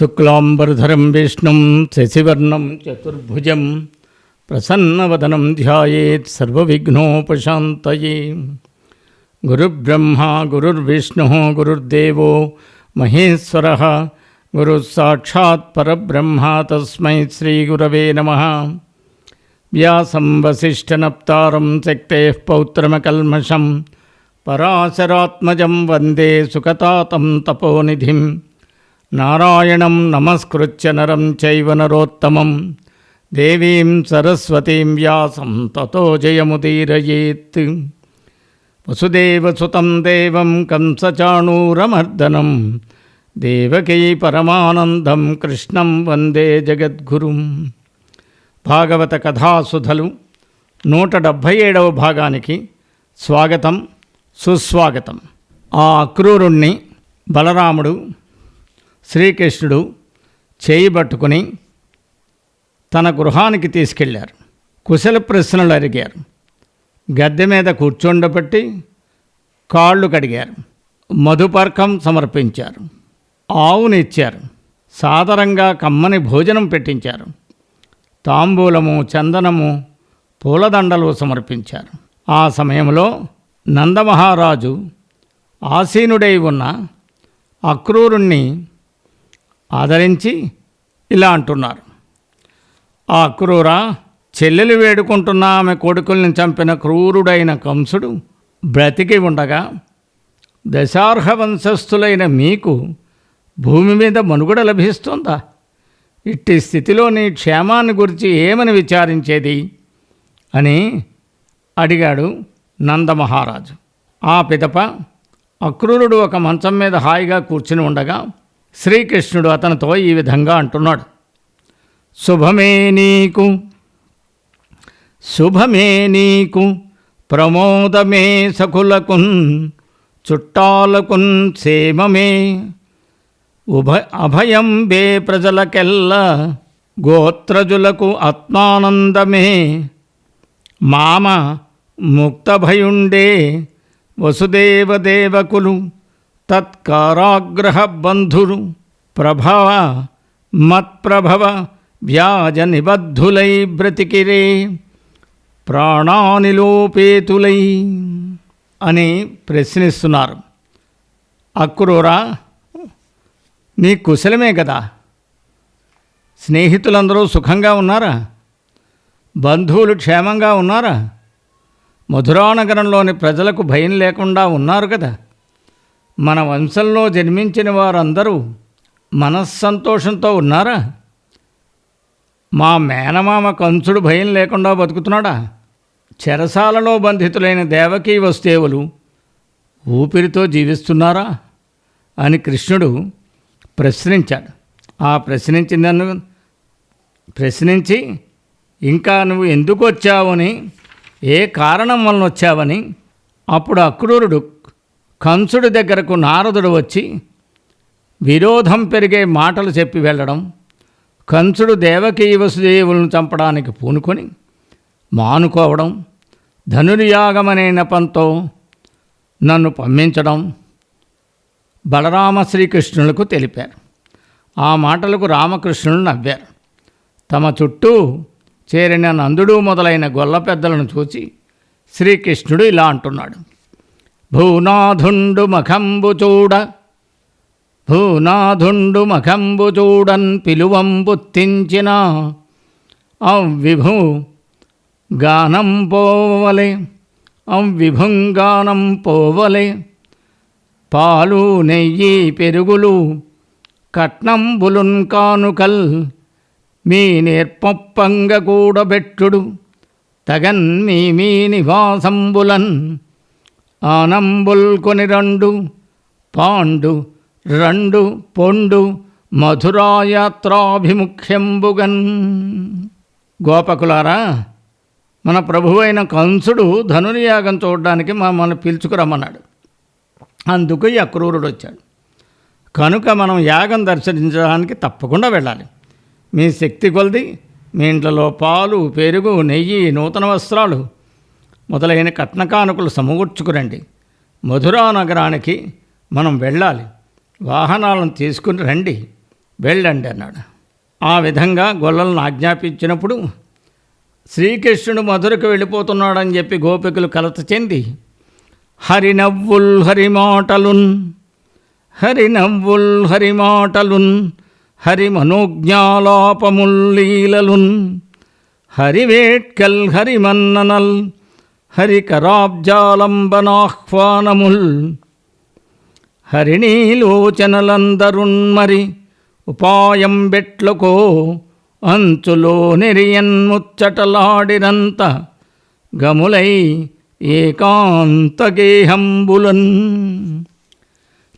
శుక్లాంబరధరం విష్ణుం శశివర్ణం చతుర్భుజం ప్రసన్నవదనం ధ్యాయేత్ సర్వవిఘ్నోపశాంతయే. గురుర్బ్రహ్మా గురుర్విష్ణుః గురుర్దేవో మహేశ్వరః గురుస్సాక్షాత్ పరబ్రహ్మ తస్మై శ్రీగురవే నమః. వ్యాసం వసిష్ఠనప్తారం శక్తేః పౌత్రమకల్మషం పరాశరాత్మజం వందే సుఖతాతం తపోనిధిం. నారాయణం నమస్కృత్య నరం చైవ నరోత్తమం దేవీం సరస్వతీం వ్యాసం తతో జయముదీరయేత్. వసుదేవసుతం దేవం కంసచాణూరమర్దనం దేవకీ పరమానందం కృష్ణం వందే జగద్గురుం. భాగవత కథాసుధలు 177వ భాగానికి స్వాగతం సుస్వాగతం. ఆ అక్రూరుణ్ణి బలరాముడు శ్రీకృష్ణుడు చేయబట్టుకుని తన గృహానికి తీసుకెళ్లారు. కుశల ప్రశ్నలు అడిగారు. గద్దె మీద కూర్చోండబట్టి కాళ్ళు కడిగారు. మధుపర్కం సమర్పించారు. ఆవునిచ్చారు. సాదరంగా కమ్మని భోజనం పెట్టించారు. తాంబూలము, చందనము, పూలదండలు సమర్పించారు. ఆ సమయంలో నందమహారాజు ఆసీనుడై ఉన్న అక్రూరుణ్ణి ఆదరించి ఇలా అంటున్నారు. ఆ అక్రూరా, చెల్లెలు వేడుకుంటున్న ఆమె కొడుకుల్ని చంపిన క్రూరుడైన కంసుడు బ్రతికి ఉండగా దశార్హ వంశస్థులైన మీకు భూమి మీద మనుగడ లభిస్తుందా? ఇట్టి స్థితిలో నీ క్షేమాన్ని గురించి ఏమని విచారించేది అని అడిగాడు నందమహారాజు. ఆ పిదప అక్రూరుడు ఒక మంచం మీద హాయిగా కూర్చుని ఉండగా శ్రీకృష్ణుడు అతనితో ఈ విధంగా అంటున్నాడు. శుభమే నీకు శుభమే నీకు ప్రమోదమే సకులకున్ చుట్టాలకున్ క్షేమమే అభయం బే ప్రజలకెల్ల గోత్రజులకు ఆత్మానందమే మామ ముక్తభయుండే వసుదేవదేవకులు తత్కారాగ్రహ బంధురు ప్రభవ మత్ప్రభవ వ్యాజ నిబద్ధులై బ్రతికిరే ప్రాణానిలోపేతులై అని ప్రశ్నిస్తున్నారు. అక్రూరా, నీ కుశలమే కదా? స్నేహితులందరూ సుఖంగా ఉన్నారా? బంధువులు క్షేమంగా ఉన్నారా? మధురానగరంలోని ప్రజలకు భయం లేకుండా ఉన్నారు కదా? మన వంశంలో జన్మించిన వారందరూ మనస్సంతోషంతో ఉన్నారా? మా మేనమామ కంసుడు భయం లేకుండా బతుకుతున్నాడా? చెరసాలలో బంధితులైన దేవకీ వసుదేవులు ఊపిరితో జీవిస్తున్నారా అని కృష్ణుడు ప్రశ్నించాడు. ఆ ప్రశ్నించి ఇంకా నువ్వు ఎందుకు వచ్చావని, ఏ కారణం వలన వచ్చావని అప్పుడు అక్రూరుడు కంసుడి దగ్గరకు నారదుడు వచ్చి విరోధం పెరిగే మాటలు చెప్పి వెళ్ళడం, కంసుడు దేవకీ వసుదేవులను చంపడానికి పూనుకొని మానుకోవడం, ధనుర్యాగమనే నెపంతో నన్ను పంపించడం బలరామ శ్రీకృష్ణులకు తెలిపారు. ఆ మాటలకు రామకృష్ణులు నవ్వారు. తమ చుట్టూ చేరిన నందుడు మొదలైన గొల్ల పెద్దలను చూచి శ్రీకృష్ణుడు ఇలా అంటున్నాడు. భూనాథుండు మఖంబు చూడన్ పిలువం బుత్తించిన అవ్విభు గానం పోవలే పాలు నెయ్యి పెరుగులు కట్నంబులున్ కానుకల్ మీ నేర్పొప్పంగ కూడబెట్టుడు తగన్ మీ నివాసంబులన్ ఆనంబుల్ కొని పాండు పొండు మధురాయాత్రాభిముఖ్యంబుగన్. గోపకులారా, మన ప్రభువైన కంసుడు ధనుర్యాగం చూడడానికి మమ్మల్ని పిలుచుకురమ్మన్నాడు. అందుకు ఈ అక్రూరుడు వచ్చాడు. కనుక మనం యాగం దర్శించడానికి తప్పకుండా వెళ్ళాలి. మీ శక్తి కొలది మీ ఇంట్లో పాలు, పెరుగు, నెయ్యి, నూతన వస్త్రాలు మొదలైన కట్నకానుకలు సమకూర్చుకురండి. మధురా నగరానికి మనం వెళ్ళాలి. వాహనాలను తీసుకుని రండి వెళ్ళండి అన్నాడు. ఆ విధంగా గొల్లలను ఆజ్ఞాపించినప్పుడు శ్రీకృష్ణుడు మధురకు వెళ్ళిపోతున్నాడని చెప్పి గోపికలు కలత చెంది హరినవ్వుల్ హరిమాటలున్ హరినవ్వుల్ హరిమాటలున్ హరి మనోజ్ఞాలాపముల్లీలలున్ హరివేట్కల్ హరిమన్ననల్ హరి కరాబ్జాలంబనాహ్వానముల్ హరిణీలోచనలందరున్ మరి ఉపాయం బెట్లకో అంచులో నెరియన్ముచ్చటలాడినంత గములై ఏకాంతగేహంబులన్.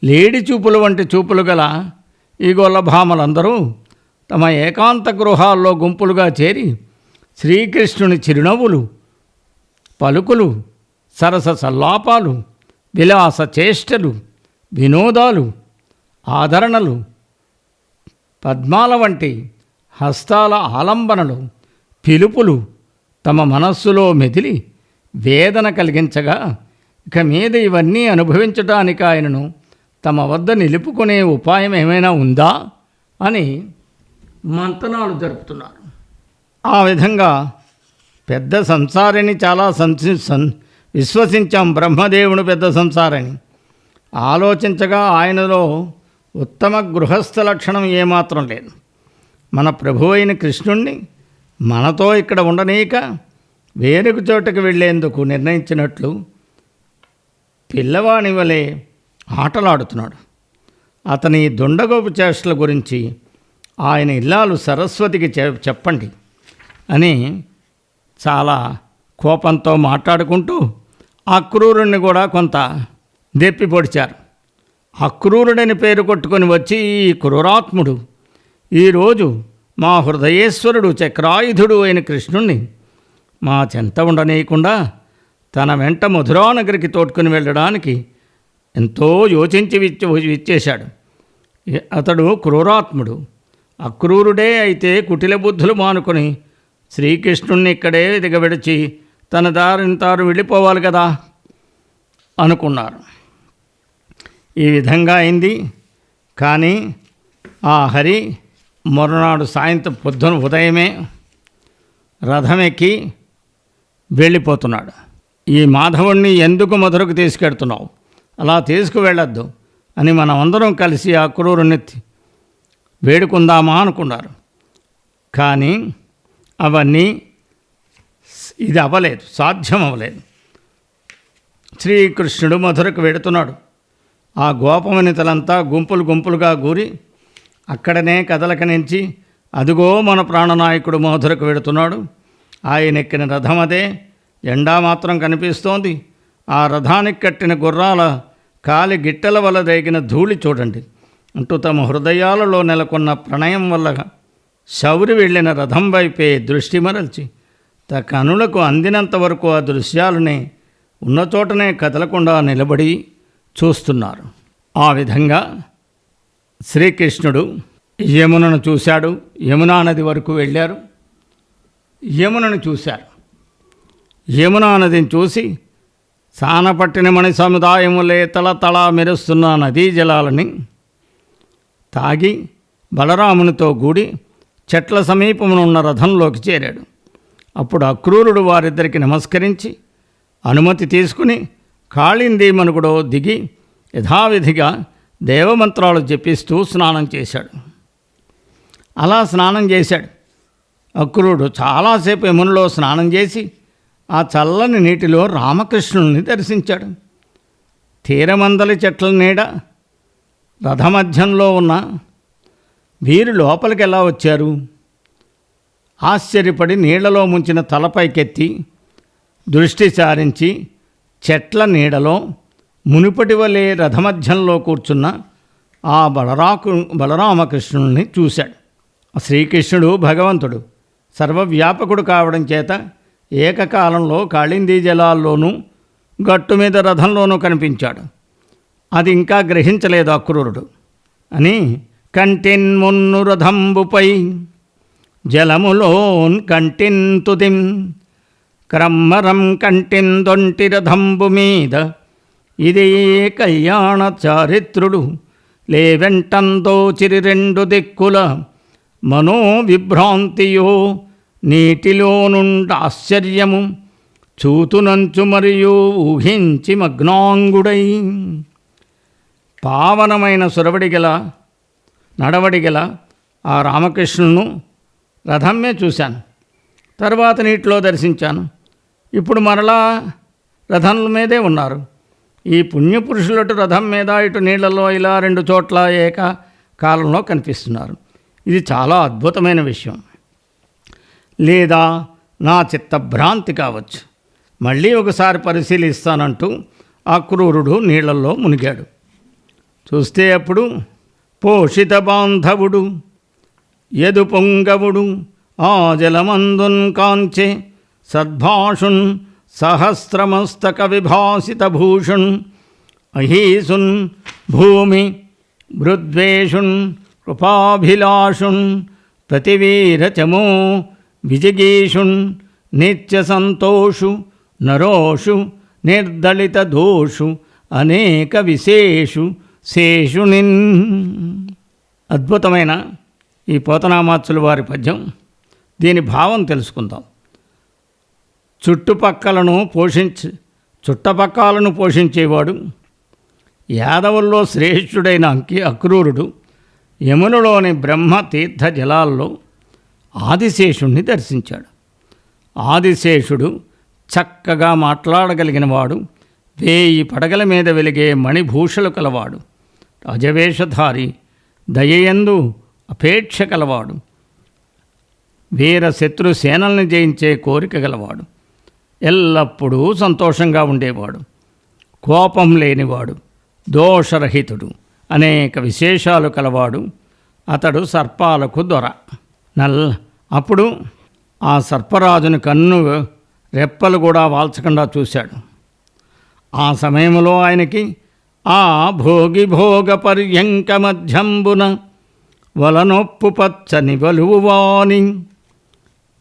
లేడి చూపులు వంటి చూపులు గల ఈ గొల్లభామలందరూ తమ ఏకాంత గృహాల్లో గుంపులుగా చేరి శ్రీకృష్ణుని చిరునవ్వులు, పలుకులు, సరస సల్లాపాలు, విలాస చేష్టలు, వినోదాలు, ఆదరణలు, పద్మాల వంటి హస్తాల ఆలంబనలు, పిలుపులు తమ మనస్సులో మెదిలి వేదన కలిగించగా ఇక మీద ఇవన్నీ అనుభవించడానికి ఆయనను తమ వద్ద నిలుపుకునే ఉపాయం ఏమైనా ఉందా అని మంతనాలు జరుపుతున్నారు. ఆ విధంగా పెద్ద సంసారిని చాలా విశ్వసించాం. బ్రహ్మదేవుడు పెద్ద సంసారిని ఆలోచించగా ఆయనలో ఉత్తమ గృహస్థ లక్షణం ఏమాత్రం లేదు. మన ప్రభు అయిన కృష్ణుణ్ణి మనతో ఇక్కడ ఉండనీక వేరొక చోటకు వెళ్ళేందుకు నిర్ణయించినట్లు పిల్లవాని వలె ఆటలాడుతున్నాడు. అతని దొండగోపు చేష్టల గురించి ఆయన ఇల్లాలు సరస్వతికి చెప్పండి అని చాలా కోపంతో మాట్లాడుకుంటూ అక్రూరుణ్ణి కూడా కొంత దెప్పి పొడిచారు. అక్రూరుడని పేరు కొట్టుకొని వచ్చి ఈ క్రూరాత్ముడు ఈరోజు మా హృదయేశ్వరుడు చక్రాయుధుడు అయిన కృష్ణుణ్ణి మా చెంత ఉండనీయకుండా తన వెంట మధురానగరికి తోడ్కొని వెళ్ళడానికి ఎంతో యోచించి విచ్చేశాడు. అతడు క్రూరాత్ముడు. అక్రూరుడే అయితే కుటిల బుద్ధులు మానుకొని శ్రీకృష్ణుణ్ణి ఇక్కడే దిగబెడిచి తన దారిని తాను వెళ్ళిపోవాలి కదా అనుకున్నారు. ఈ విధంగా అయింది. కానీ ఆ హరి మరునాడు సాయంత్రం పొద్దున ఉదయమే రథమెక్కి వెళ్ళిపోతున్నాడు. ఈ మాధవుణ్ణి ఎందుకు మధురకు తీసుకెడుతున్నావు, అలా తీసుకువెళ్ళొద్దు అని మనం అందరం కలిసి ఆ క్రూరుని వేడుకుందామా అనుకున్నారు. కానీ అవన్నీ ఇది అవ్వలేదు, సాధ్యం అవ్వలేదు. శ్రీకృష్ణుడు మధురకు వెడుతున్నాడు. ఆ గోపవనితలంతా గుంపులు గుంపులుగా గూరి అక్కడనే కదలక నుంచి అదిగో మన ప్రాణనాయకుడు మధురకు వెడుతున్నాడు, ఆయన ఎక్కిన రథం అదే, ఎండా మాత్రం కనిపిస్తోంది, ఆ రథానికి కట్టిన గుర్రాల కాలి గిట్టెల వల్ల రేగిన ధూళి చూడండి అంటూ తమ హృదయాలలో నెలకొన్న ప్రణయం వల్ల శౌరి వెళ్ళిన రథం వైపే దృష్టి మరల్చి కనులకు అందినంత వరకు ఆ దృశ్యాలనే ఉన్న చోటనే కదలకుండా నిలబడి చూస్తున్నారు. ఆ విధంగా శ్రీకృష్ణుడు యమునను చూశాడు. యమునా నది వరకు వెళ్ళారు. యమునను చూశారు. యమునా నదిని చూసి సానపట్టిన మణి సముదాయములే తళతళ మెరుస్తున్న నదీ జలాలని తాగి బలరామునితో కూడి చెట్ల సమీపమునున్న రథంలోకి చేరాడు. అప్పుడు అక్రూరుడు వారిద్దరికి నమస్కరించి అనుమతి తీసుకుని కాళిందీమనుకుడో దిగి యథావిధిగా దేవమంత్రాలు జపిస్తూ స్నానం చేశాడు. అలా స్నానం చేశాడు. అక్రూరుడు చాలాసేపు యమునలో స్నానం చేసి ఆ చల్లని నీటిలో రామకృష్ణుల్ని దర్శించాడు. తీరమందలి చెట్ల నీడ రథమధ్యంలో ఉన్న వీరు లోపలికి ఎలా వచ్చారు? ఆశ్చర్యపడి నీళ్లలో ముంచిన తలపైకెత్తి దృష్టి సారించి చెట్ల నీడలో మునుపటి వలె రథమధ్యంలో కూర్చున్న ఆ బలరామకృష్ణుల్ని చూశాడు. శ్రీకృష్ణుడు భగవంతుడు సర్వవ్యాపకుడు కావడం చేత ఏకకాలంలో కాళిందీ జలాల్లోనూ గట్టు మీద రథంలోనూ కనిపించాడు. అది ఇంకా గ్రహించలేదు అక్రూరుడు. అని కంటిన్ మున్ను రథంబుపై జలములోన్ కంటిన్ తుదిం క్రమ్మరం కంటిన్ దొంటి రథంబు మీద ఇదే కళ్యాణ చారిత్రుడు లేవెంటందోచిరి రెండు దిక్కుల మనోవిభ్రాంతియో నీటిలో నుండి ఆశ్చర్యము చూతునంచు మరియు ఊహించి మగ్నాంగుడై. పావనమైన సురవడిగల నడవడిగల ఆ రామకృష్ణును రథమే చూశాను, తర్వాత నీటిలో దర్శించాను. ఇప్పుడు మరలా రథం మీదే ఉన్నారు. ఈ పుణ్యపురుషులటు రథం మీద, ఇటు నీళ్లలో ఇలా రెండు చోట్ల ఏక కాలంలో కనిపిస్తున్నారు. ఇది చాలా అద్భుతమైన విషయం. లేదా నా చిత్తభ్రాంతి కావచ్చు. మళ్ళీ ఒకసారి పరిశీలిస్తానంటూ ఆ క్రూరుడు నీళ్లలో మునిగాడు. చూస్తే అప్పుడు పోషిత బాంధవుడు యదు పొంగవుడు ఆ జలమందున్ కాంచే సద్భాషున్ సహస్రమస్తక విభాసిత భూషున్ అహీసున్ భూమి మృద్వేషున్ కృపాభిలాషున్ ప్రతివీరచమో విజిగీషున్ నిత్య సంతోషు నరోషు నిర్దళిత దోషు అనేక విశేషు శేషునిన్. అద్భుతమైన ఈ పోతనామాత్యుల వారి పద్యం. దీని భావం తెలుసుకుందాం. చుట్టపక్కలను పోషించేవాడు, యాదవుల్లో శ్రేష్ఠుడైన అక్రూరుడు యమునలోని బ్రహ్మ తీర్థ జలాల్లో ఆదిశేషుణ్ణి దర్శించాడు. ఆదిశేషుడు చక్కగా మాట్లాడగలిగినవాడు, 1000 పడగల మీద వెలిగే మణిభూషలు కలవాడు, అజవేషధారి, దయయందు అపేక్ష కలవాడు, వీర శత్రు సేనల్ని జయించే కోరిక గలవాడు, ఎల్లప్పుడూ సంతోషంగా ఉండేవాడు, కోపం లేనివాడు, దోషరహితుడు, అనేక విశేషాలు కలవాడు. అతడు సర్పాలకు దొర. అప్పుడు ఆ సర్పరాజుని కన్ను రెప్పలు కూడా వాల్చకుండా చూశాడు. ఆ సమయంలో ఆయనకి ఆ భోగ పర్యంక మధ్యంబున వలనొప్పు పచ్చని వలువాని,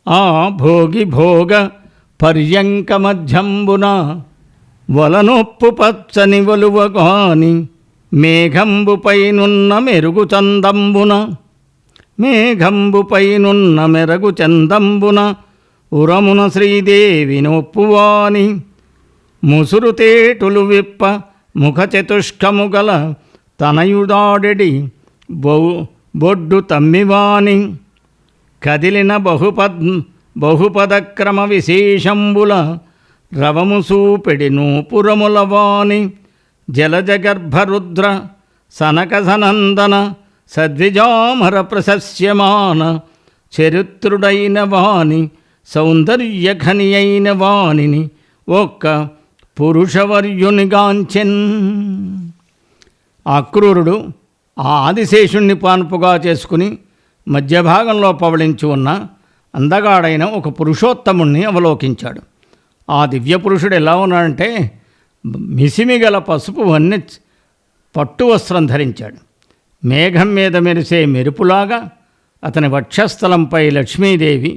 ఆ భోగ పర్యంక మధ్యంబున వలనొప్పు పచ్చని వలువగాని మేఘంబుపైనున్న మెరుగు చందంబున ఉరమున శ్రీదేవి నొప్పువాని ముసురు తేటులు విప్ప ముఖ చతుష్కముగల తనయుడాడెడి బొడ్డు తమ్మివాని కదిలిన బహుపదక్రమ విశేషంబుల రవము సూపెడి నూపురములవాని జలజగర్భరుద్ర సనకసనందన సద్విజామర ప్రశస్యమాన చరిత్రుడైన వాని సౌందర్యఘని అయిన వానిని ఒక్క పురుషవర్యునిగాంచెన్. అక్రూరుడు ఆ ఆదిశేషుణ్ణి పాన్పుగా చేసుకుని మధ్యభాగంలో పవళించి ఉన్న అందగాడైన ఒక పురుషోత్తముణ్ణి అవలోకించాడు. ఆ దివ్య పురుషుడు ఎలా ఉన్నాడంటే మిసిమిగల పసుపు వన్నె పట్టు వస్త్రం ధరించాడు. మేఘం మీద మెరిసే మెరుపులాగా అతని వక్షస్థలంపై లక్ష్మీదేవి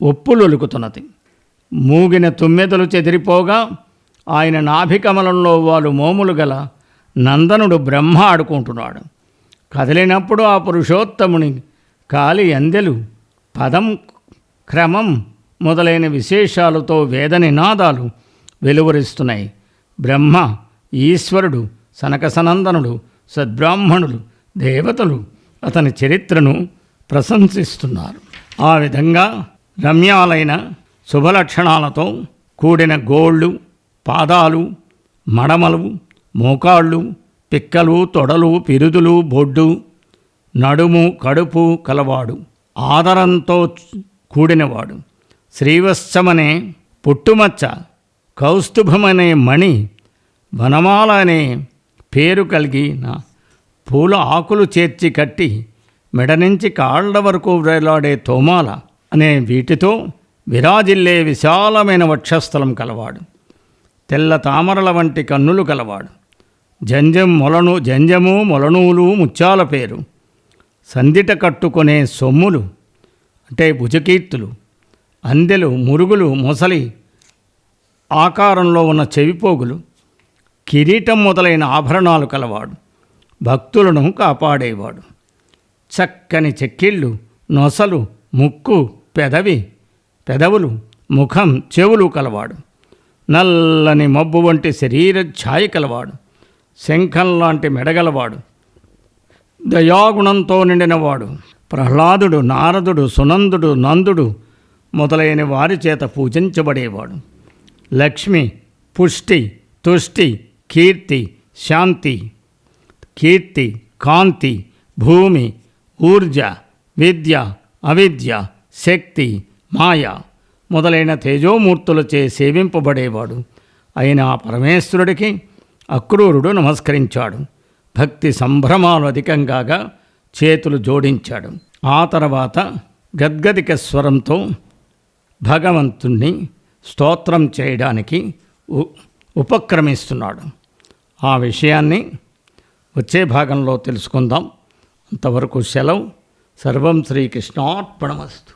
ఒప్పులొలుకుతున్నది. మూగిన తుమ్మెదలు చెదిరిపోగా ఆయన నాభికమలంలో వాళ్ళు మోములు గల నందనుడు బ్రహ్మ ఆడుకుంటున్నాడు. కదిలినప్పుడు ఆ పురుషోత్తముని కాలి అందెలు, పదం, క్రమం మొదలైన విశేషాలతో వేద నినాదాలు వెలువరిస్తున్నాయి. బ్రహ్మ, ఈశ్వరుడు, సనకసనందనుడు, సద్బ్రాహ్మణులు, దేవతలు అతని చరిత్రను ప్రశంసిస్తున్నారు. ఆ విధంగా రమ్యాలైన శుభలక్షణాలతో కూడిన గోళ్ళు, పాదాలు, మడమలు, మోకాళ్ళు, పిక్కలు, తొడలు, పిరుదులు, బొడ్డు, నడుము, కడుపు కలవాడు, ఆదరంతో కూడినవాడు, శ్రీవత్సమనే పుట్టుమచ్చ, కౌస్తుభమనే మణి, వనమాల అనే పేరు కలిగిన పూల ఆకులు చేర్చి కట్టి మెడ నుంచి కాళ్ళ వరకు వేలాడే తోమాల అనే వీటితో విరాజిల్లే విశాలమైన వక్షస్థలం కలవాడు, తెల్ల తామరల వంటి కన్నులు కలవాడు, జంజము మొలనూలు ముత్యాల పేరు, సందిట కట్టుకునే సొమ్ములు అంటే భుజకీర్తులు, అందెలు, మురుగులు, మొసలి ఆకారంలో ఉన్న చెవిపోగులు, కిరీటం మొదలైన ఆభరణాలు కలవాడు, భక్తులను కాపాడేవాడు. చక్కని చెక్కిళ్ళు, నొసలు, ముక్కు, పెదవులు, ముఖం, చెవులు కలవాడు. నల్లని మబ్బు వంటి శరీర ఛాయ కలవాడు. శంఖం లాంటి మెడగలవాడు. దయాగుణంతో నిండినవాడు. ప్రహ్లాదుడు, నారదుడు, సునందుడు, నందుడు మొదలైన వారి చేత పూజించబడేవాడు. లక్ష్మి, పుష్టి, తుష్టి, శాంతి, కీర్తి, కాంతి, భూమి, ఊర్జ, విద్య, అవిద్య, శక్తి, మాయ మొదలైన తేజోమూర్తులచే సేవింపబడేవాడు అయిన ఆ పరమేశ్వరుడికి అక్రూరుడు నమస్కరించాడు. భక్తి సంభ్రమాలు అధికంగా చేతులు జోడించాడు. ఆ తర్వాత గద్గదిక స్వరంతో భగవంతుణ్ణి స్తోత్రం చేయడానికి ఉపక్రమిస్తున్నాడు. ఆ విషయాన్ని వచ్చే భాగంలో తెలుసుకుందాం. అంతవరకు సెలవు. సర్వం శ్రీకృష్ణార్పణమస్తు.